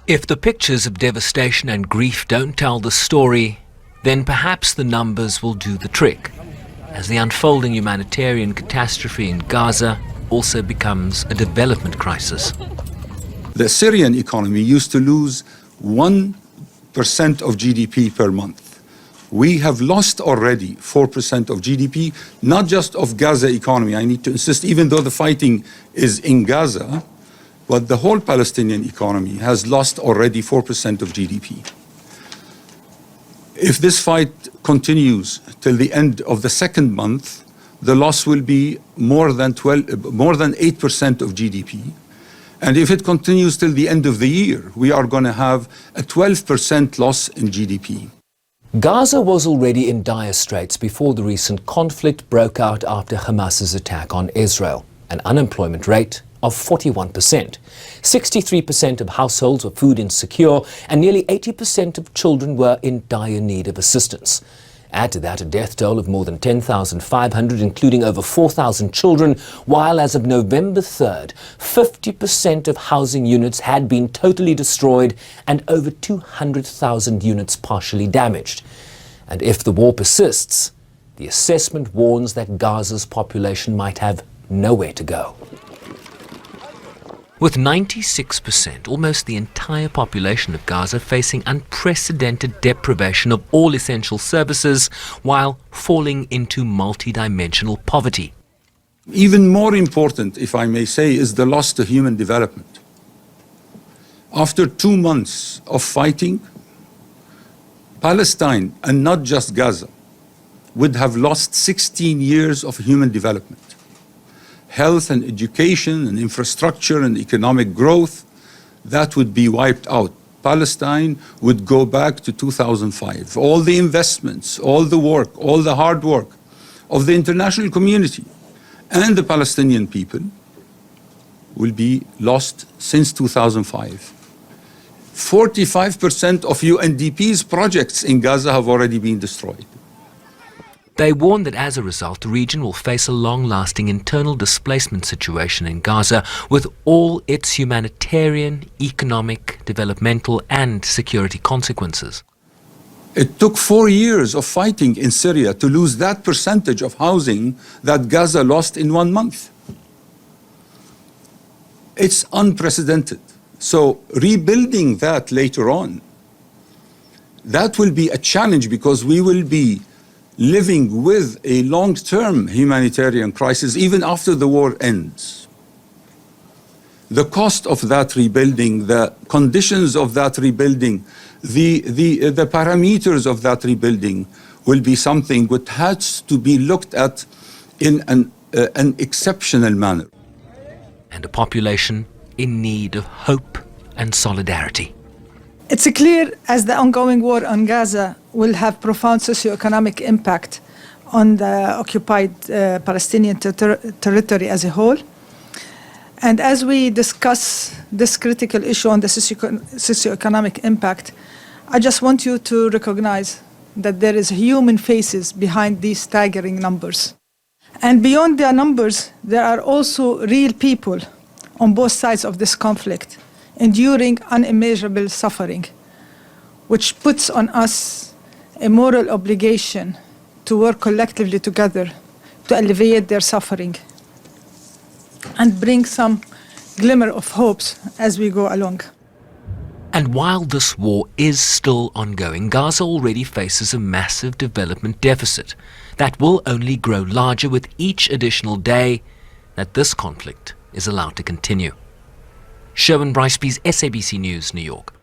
If the pictures of devastation and grief don't tell the story, then perhaps the numbers will do the trick, as the unfolding humanitarian catastrophe in Gaza also becomes a development crisis. The Syrian economy used to lose 1% of GDP per month. We have lost already 4% of GDP, not just of Gaza economy. I need to insist, even though the fighting is in Gaza, but the whole Palestinian economy has lost already 4% of GDP. If this fight continues till the end of the second month, the loss will be more than 8% of GDP. And if it continues till the end of the year, we are going to have a 12% loss in GDP. Gaza was already in dire straits before the recent conflict broke out after Hamas's attack on Israel. An unemployment rate of 41%. 63% of households were food insecure, and nearly 80% of children were in dire need of assistance. Add to that a death toll of more than 10,500, including over 4,000 children, while as of November 3rd, 50% of housing units had been totally destroyed and over 200,000 units partially damaged. And if the war persists, the assessment warns that Gaza's population might have nowhere to go. With 96%, almost the entire population of Gaza facing unprecedented deprivation of all essential services while falling into multidimensional poverty. Even more important, if I may say, is the loss to human development. After 2 months of fighting, Palestine, and not just Gaza, would have lost 16 years of human development. Health and education and infrastructure and economic growth, that would be wiped out. Palestine would go back to 2005. All the investments, all the work, all the hard work of the international community and the Palestinian people will be lost since 2005. 45% of UNDP's projects in Gaza have already been destroyed. They warn that as a result, the region will face a long-lasting internal displacement situation in Gaza with all its humanitarian, economic, developmental and security consequences. It took 4 years of fighting in Syria to lose that percentage of housing that Gaza lost in 1 month. It's unprecedented. So rebuilding that later on, that will be a challenge because we will be living with a long-term humanitarian crisis even after the war ends. The cost of that rebuilding, the conditions of that rebuilding, the parameters of that rebuilding will be something which has to be looked at in an exceptional manner. And a population in need of hope and solidarity. It's clear as the ongoing war on Gaza will have profound socio-economic impact on the occupied Palestinian territory as a whole. And as we discuss this critical issue on the socio-economic impact, I just want you to recognize that there is human faces behind these staggering numbers. And beyond the numbers, there are also real people on both sides of this conflict, enduring unimaginable suffering, which puts on us a moral obligation to work collectively together to alleviate their suffering and bring some glimmer of hopes as we go along. And while this war is still ongoing, Gaza already faces a massive development deficit that will only grow larger with each additional day that this conflict is allowed to continue. Sherwin Bryceby's SABC News, New York.